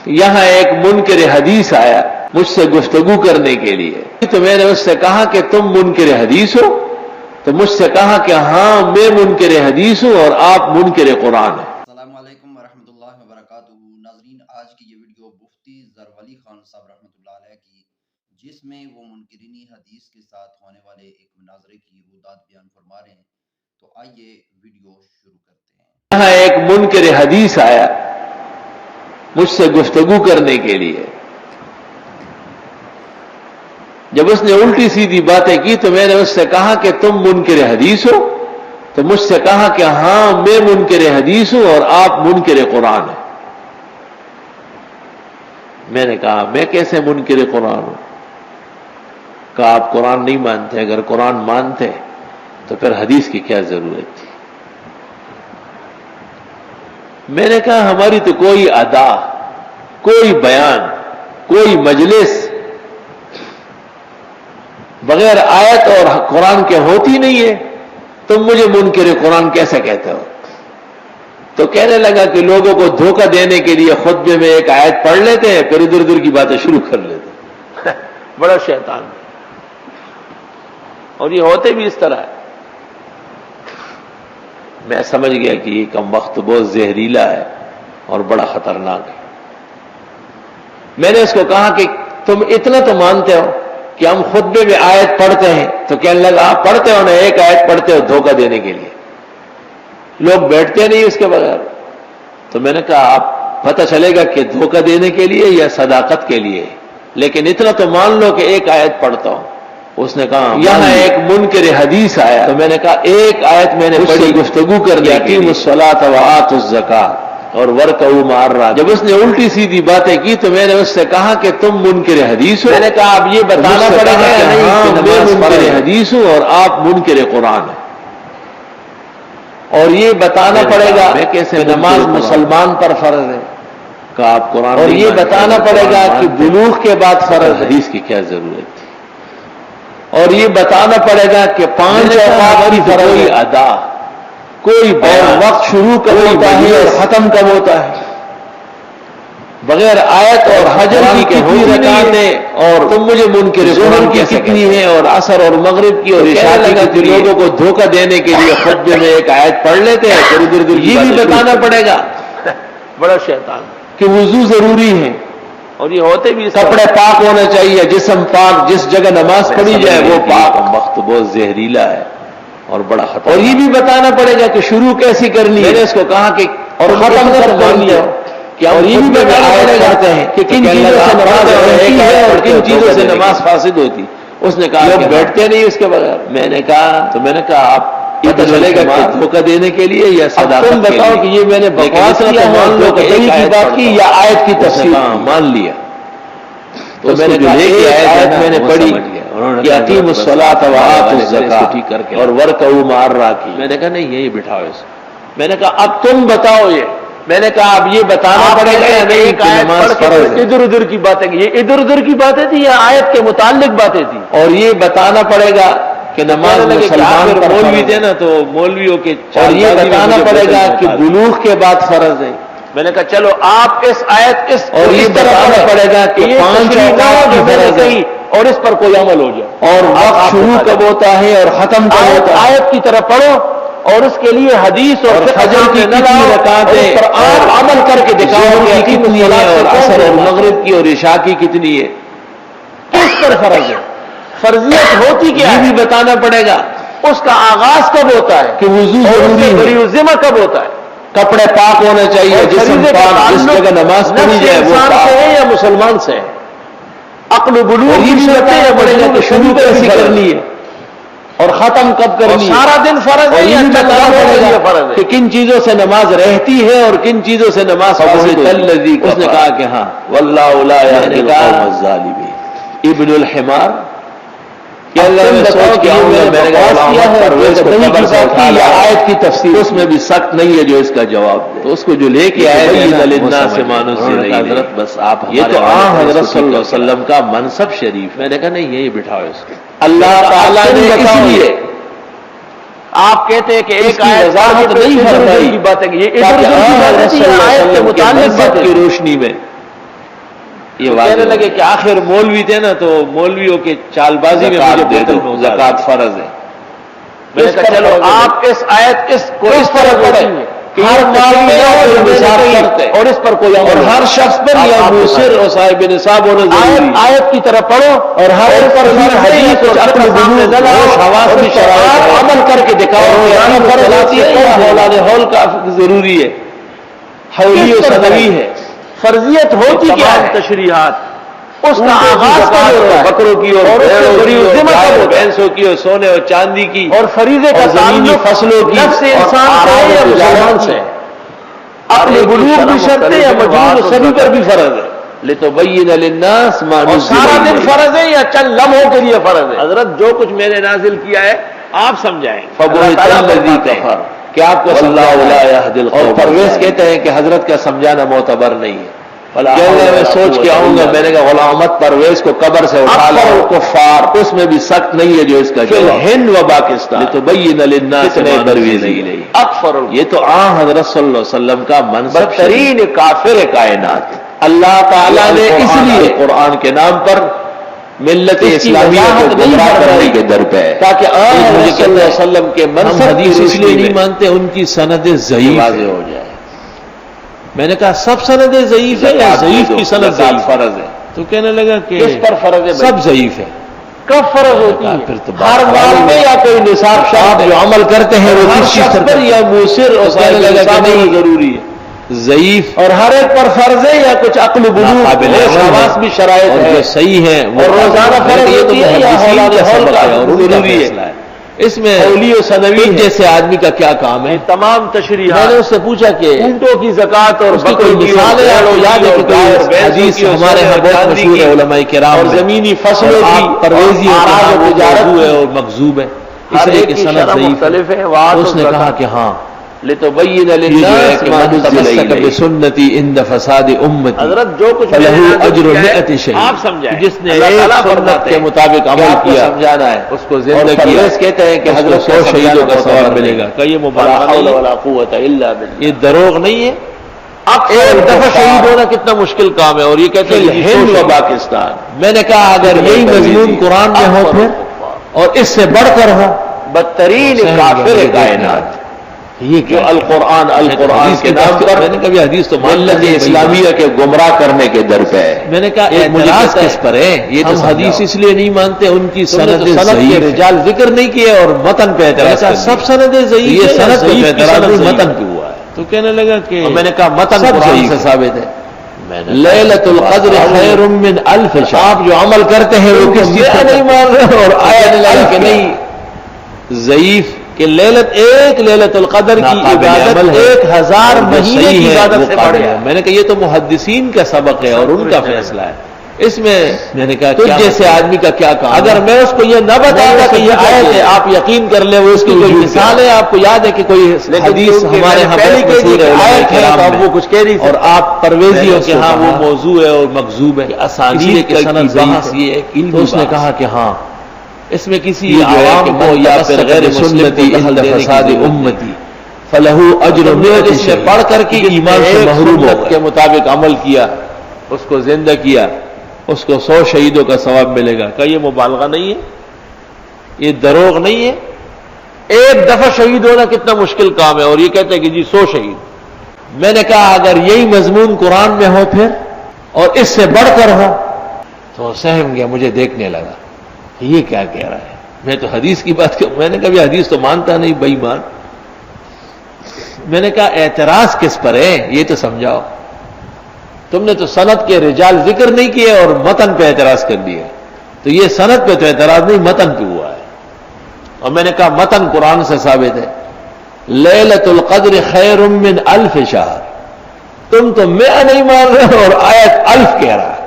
یہاں ایک منکر حدیث آیا مجھ سے گفتگو کرنے کے لیے، تو میں نے اس سے کہا کہ تم منکر حدیث ہو؟ تو مجھ سے کہا کہ ہاں میں منکر حدیث ہوں اور آپ منکر قرآن ہیں۔ السلام علیکم ورحمۃ اللہ وبرکاتہ۔ ناظرین، آج کی یہ ویڈیو مفتی ظفر علی خان صاحب رحمۃ اللہ علیہ کی، جس میں وہ منکرین حدیث کے ساتھ ہونے والے ایک مناظرے کی رویداد بیان فرما رہے ہیں، تو آئیے ویڈیو شروع کرتے ہیں۔ یہاں ایک منکر حدیث آیا مجھ سے گفتگو کرنے کے لیے، جب اس نے الٹی سیدھی باتیں کی تو میں نے اس سے کہا کہ تم منکر حدیث ہو؟ تو مجھ سے کہا کہ ہاں میں منکر حدیث ہوں اور آپ منکر قرآن ہیں۔ میں نے کہا میں کیسے منکر قرآن ہوں؟ کہا آپ قرآن نہیں مانتے، اگر قرآن مانتے تو پھر حدیث کی کیا ضرورت تھی؟ میں نے کہا ہماری تو کوئی ادا، کوئی بیان، کوئی مجلس بغیر آیت اور قرآن کے ہوتی نہیں ہے، تم مجھے منکر قرآن کیسے کہتے ہو؟ تو کہنے لگا کہ لوگوں کو دھوکہ دینے کے لیے خطبے میں ایک آیت پڑھ لیتے ہیں، پھر ادھر ادھر کی باتیں شروع کر لیتے ہیں۔ بڑا شیطان، اور یہ ہوتے بھی اس طرح ہے۔ میں سمجھ گیا کہ یہ کم وقت بہت زہریلا ہے اور بڑا خطرناک ہے۔ میں نے اس کو کہا کہ تم اتنا تو مانتے ہو کہ ہم خطبے میں آیت پڑھتے ہیں؟ تو کہنے لگا آپ پڑھتے ہو نا، ایک آیت پڑھتے ہو دھوکہ دینے کے لیے، لوگ بیٹھتے نہیں اس کے بغیر۔ تو میں نے کہا آپ پتہ چلے گا کہ دھوکہ دینے کے لیے یا صداقت کے لیے، لیکن اتنا تو مان لو کہ ایک آیت پڑھتا ہوں۔ اس نے کہا یہاں ایک منکر حدیث آیا، تو میں نے کہا ایک آیت میں نے پڑھی گفتگو کر لی، اقیموا الصلاۃ وآتوا الزکاۃ اور ورکعوا مع الراکعین۔ جب اس نے الٹی سیدھی باتیں کی تو میں نے اس سے کہا کہ تم منکر حدیث ہو؟ میں نے کہا اب یہ بتانا پڑے گا کہ میں منکر حدیث ہوں اور آپ منکر قرآن ہیں، اور یہ بتانا پڑے گا کہ نماز مسلمان پر فرض ہے، کہ آپ قرآن، اور یہ بتانا پڑے گا کہ بلوغ کے بعد فرض، حدیث کی کیا ضرورت تھی؟ اور یہ بتانا پڑے گا کہ 5 اوقات کی کوئی ادا، کوئی وقت شروع کب ہوتا ہے اور ختم کب ہوتا ہے، بغیر آیت اور حجر کی کتنی رکعتیں، اور تم مجھے منکر قرآن کی کتنی ہے، اور عصر اور مغرب کی اور عشاء کی، لوگوں کو دھوکہ دینے کے لیے خطبے میں ایک آیت پڑھ لیتے ہیں، پھر ادھر ادھر یہ بھی بتانا پڑے گا بڑا شیطان کہ وضو ضروری ہے، اور یہ ہوتے بھی کپڑے پاک ہونے چاہیے، جسم پاک، جس جگہ نماز پڑھی جائے وہ پاک۔ وقت بہت زہریلا ہے اور بڑا خطرہ، اور یہ بھی بتانا پڑے گا کہ شروع کیسی کرنی ہے۔ میں نے اس کو کہا کہ اور ختم کر کرنی ہے، اور یہ بھی بتانا پڑے گا کہ کن چیزوں سے نماز رہتی ہے اور کن چیزوں سے نماز فاسد ہوتی۔ اس نے کہا لوگ بیٹھتے نہیں اس کے بغیر۔ میں نے کہا آپ پتہ چلے گا کہ دھوکہ دینے کے لیے یا صداقت کے لیے؟ تم بتاؤ کہ یہ میں نے بکواس کیا، مان لو کہ دلیل کی بات کی یا آیت کی تفسیر؟ مان لیا۔ تو میں نے کہا ایک آیت میں نے پڑھی کہ اقیموا الصلاۃ وآتوا الزکاۃ اور ورکعوا مع الراکعین۔ میں نے کہا نہیں یہی بٹھاؤ اس کو۔ میں نے کہا اب تم بتاؤ یہ، میں نے کہا اب یہ بتانا پڑے گا ایک آیت پڑھ کے ادھر ادھر کی باتیں، یہ ادھر ادھر کی باتیں تھی یا آیت کے متعلق باتیں تھی؟ اور یہ بتانا پڑے گا کہ نماز مسلمان پر مولوی تھے نا، تو مولویوں کے، اور یہ بتانا پڑے گا کہ بلوغ کے بعد فرض ہے۔ میں نے کہا چلو آپ اس آیت اور یہ بتانا پڑے گا کہ 5 اوقات کی فرض ہے اور اس پر کوئی عمل ہو جائے، اور وقت شروع کب ہوتا ہے اور ختم کب ہوتا ہے۔ آیت کی طرف پڑھو اور اس کے لیے حدیث اور فجر کی کتنی رکعتیں پر آپ عمل کر کے دکھاؤ کہ کتنی ہے، اور عصر اور مغرب کی اور عشاء کی کتنی ہے، کس پر فرض ہے، فرضیت ہوتی کیا ہے، یہ بھی بتانا پڑے گا۔ اس کا آغاز کب ہوتا ہے کہ وضو ضروری ہے، ذمہ کب ہوتا ہے، کپڑے پاک ہونے چاہیے، جسم پاک، جس جگہ نماز پڑھی جائے وہ پاک ہے یا مسلمان سے ہے، عقل و بلوغ کی بھی بتانا پڑے گا کہ شروع کیسی کرنی ہے اور ختم کب کرنی ہے، سارا دن فرض ہے یا بتانا پڑے گا کہ کن چیزوں سے نماز رہتی ہے اور کن چیزوں سے نماز فاسد ہے۔ اس نے کہا کہ ہاں واللہ لا یہدی القوم الظالمین۔ ابن الحمار کہ اللہ نے سوچ کے آؤں گا، میں نے کہا یا آیت کی تفسیر، اس میں بھی سخت نہیں ہے جو اس کا جواب دے، تو اس کو جو لے کے آئے للناس ما نزل حضرت بس آپ، یہ تو حضرت صلی اللہ علیہ وسلم کا منصب شریف۔ میں نے کہا نہیں یہی بٹھاؤ اس کو۔ اللہ تعالیٰ نے اس لیے آپ کہتے ہیں کہ ایک آیت وضاحت نہیں فرمائی کی باتیں، یہ آیت کے متعلق کی روشنی میں یہ کہنے لگے کہ آخر مولوی تھے نا تو مولویوں کے چال بازی میں مجھے دے دو، زکوٰۃ فرض ہے۔ میں نے کہا چلو آپ اس آیت کو اس طرح پڑھیں کہ ہر مال میں اور اس پر کوئی اور ہر شخص پر یا موسر اور صاحب نصاب ہونا ضروری ہے۔ آیت کی طرح پڑھو اور ہر ایک پر حدیث اور اپنے سامنے حواس کی شرائط عمل کر کے دکھاؤ کہ فرض آتی ہے یا اولاد ہول کا ضروری ہے، حولی و سنوی ہے۔ فرضیت ہوتی کیا ہے؟ تشریحات اس کا آغاز کا ہوتا ہے بکروں کی اور بھینسوں کی اور سونے اور چاندی کی، اور فریضے کا تعلق فصلوں کی نفس انسان سے یا مسلمان سے، اپنے بلوغ بھی شرط ہے یا مجنون سبھی پر بھی فرض ہے۔ لِتُبَيِّنَ لِلنَّاسِ مَا نُزِّلَ إِلَيْهِمْ، سارا دن فرض ہے یا چند لمحوں کے لیے فرض ہے؟ حضرت جو کچھ میں نے نازل کیا ہے آپ سمجھائیں۔ فَبُهِتَ الَّذِي كَفَرَ، کہ آپ کو وَاللَّهُ لَا يَهْدِي الْقَوْمَ، اور پرویز کہتے ہیں کہ حضرت کا سمجھانا معتبر نہیں ہے۔ میں سوچ کے آؤں گا، میں نے کہا غلام احمد پرویز کو قبر سے اٹھا لو، کفار اس میں بھی سخت نہیں ہے جو اس کا جواب ہند و پاکستان لِتُبَيِّنَ لِلنَّاسِ مَا نُزِّلَ إِلَيْهِمْ اکفر، یہ تو حضرت صلی اللہ علیہ وسلم کا منصب ترین کافر کائنات۔ اللہ تعالیٰ نے اس لیے قرآن کے نام پر ملت اسلامیہ کو گمراہ کرنے کے در پہ ہے، تاکہ صلی اللہ علیہ وسلم کے منصب اس لیے نہیں مانتے ان کی سند ضعیف ہو جائے۔ میں نے کہا سب سندیں ضعیف ہے یا ضعیف کی سند ضعیف فرض ہے؟ تو کہنے لگا کہ اس پر فرض ہے سب ضعیف ہے۔ کب فرض ہوتی ہے؟ پھر تو ہر مال میں یا کوئی نصاب شرط جو عمل کرتے ہیں وہ کس چیز پر یا موسر، اور کہنے لگا کہ نہیں ضروری ہے ضعیف، اور ہر ایک پر فرض ہے یا کچھ عقل بلوغ حواس بھی شرائط ہے جو صحیح ہے، اور روزانہ فرض ہوتی ہے یا اولاد ہول کا ضروری ہے۔ اس میں حولی و سنوی جیسے آدمی کا کیا کام ہے؟ تمام تشریحات۔ میں نے اس سے پوچھا کہ اونٹوں کی زکوٰۃ اور بکروں کی مثالیں یاد ہے کہ کوئی حدیث ہمارے یہاں بہت مشہور ہے علماء کرام اور زمینی فصلوں کی پرویزی ہے اور مکذوب ہے، اس لیے کہ سند ضعیف ہے۔ اس نے کہا کہ ہاں لِتُبَيِّنَ لِلنَّاسِ مَا نُزِّلَ إِلَيْهِمْ بِسُنَّتِي عِنْدَ فَسَادِ أُمَّتِي، حضرت جو کچھ فَلَهُ أَجْرُ مِئَةِ شَهِيدٍ، آپ سمجھائیں جس نے ایک سنت کے مطابق عمل کیا سمجھانا ہے اس کو زندہ کیا، کہتے ہیں کہ حضرت 100 شہیدوں کا ثواب ملے گا۔ کہ یہ مبالغہ نہیں، یہ دروغ نہیں ہے۔ ایک دفعہ شہید ہونا کتنا مشکل کام ہے، اور یہ کہتے ہیں ہند و پاکستان۔ میں نے کہا اگر یہی مضمون قرآن میں ہو پھر اور اس سے بڑھ کر ہو، بدترین کافر کائنات یہ جو القرآن کے نام پر، میں نے کبھی حدیث تو ملت اسلامیہ کے گمراہ کرنے کے در پہ ہے۔ میں نے کہا اعتراض کس پر ہے؟ یہ تو حدیث اس لیے نہیں مانتے ان کی سند ضعیف، رجال ذکر نہیں کیے اور متن پہ اعتراض، سب سندیں ضعیف، یہ سند پہ اعتراض متن پہ ہوا ہے۔ تو کہنے لگا کہ میں نے کہا متن قرآن سے ثابت ہے۔ لیلۃ القدر خیر من الف شہر، آپ جو عمل کرتے ہیں وہ کس چیز نہیں مان رہے، اور آیت لگا کہ نہیں ضعیف کہ لیلۃ القدر کی عبادت 1000 مہینے کی عبادت سے بڑھ ہے۔ میں نے کہا یہ تو محدثین کا سبق ہے اور ان کا فیصلہ ہے، اس میں نے کہا تو جیسے آدمی کا کیا کام؟ اگر میں اس کو یہ نہ بتاتا کہ یہ آیت ہے آپ یقین کر لیں، وہ اس کی کوئی مثال ہے، آپ کو یاد ہے کہ کوئی حدیث ہمارے یہاں آیت ہے تو آپ وہ کچھ کہہ رہی، اور آپ پرویزیوں کے ہاں وہ موضوع ہے اور مکذوب ہے، اسانید کے سند ضعیف ہے۔ تو اس نے کہا کہ ہاں اس میں کسی عوام کو یا پھر غیر سنتی عند فساد امتی فلہ اجر مئۃ، اس نے پڑھ کر کے ایمان سے محروم ہو کے مطابق عمل کیا، اس کو زندہ کیا، اس کو 100 شہیدوں کا ثواب ملے گا۔ کہ یہ مبالغہ نہیں ہے، یہ دروغ نہیں ہے۔ ایک دفعہ شہید ہونا کتنا مشکل کام ہے، اور یہ کہتے ہیں کہ جی 100 شہید۔ میں نے کہا اگر یہی مضمون قرآن میں ہو پھر اور اس سے بڑھ کر ہو تو سہم گیا، مجھے دیکھنے لگا یہ کیا کہہ رہا ہے۔ میں تو حدیث کی بات کروں، میں نے کبھی حدیث تو مانتا نہیں، بے ایمان۔ میں نے کہا اعتراض کس پر ہے یہ تو سمجھاؤ، تم نے تو سند کے رجال ذکر نہیں کیے اور متن پہ اعتراض کر دیا، تو یہ سند پہ تو اعتراض نہیں، متن پہ ہوا ہے۔ اور میں نے کہا متن قرآن سے ثابت ہے، لیلۃ القدر خیر من الف شہر، تم تو 100 نہیں مان رہے اور آیت 1000 کہہ رہا ہے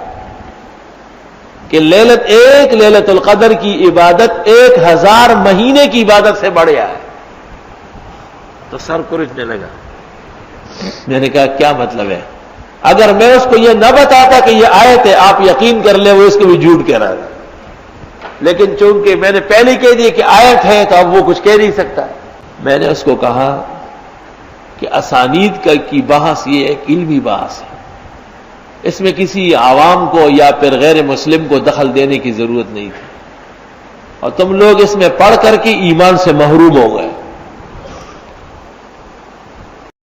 کہ لیلۃ القدر کی عبادت 1000 مہینے کی عبادت سے بڑھیا ہے۔ تو سر کھرچنے لگا۔ میں نے کہا کیا مطلب ہے؟ اگر میں اس کو یہ نہ بتاتا کہ یہ آیت ہے آپ یقین کر لیں، وہ اس کو بھی جھوٹ کہہ رہا تھا، لیکن چونکہ میں نے پہلے کہہ دیا کہ آیت ہے تو اب وہ کچھ کہہ نہیں سکتا۔ میں نے اس کو کہا کہ اسانید کی بحث یہ ایک علمی بحث ہے، اس میں کسی عوام کو یا پھر غیر مسلم کو دخل دینے کی ضرورت نہیں تھی، اور تم لوگ اس میں پڑھ کر کے ایمان سے محروم ہو گئے۔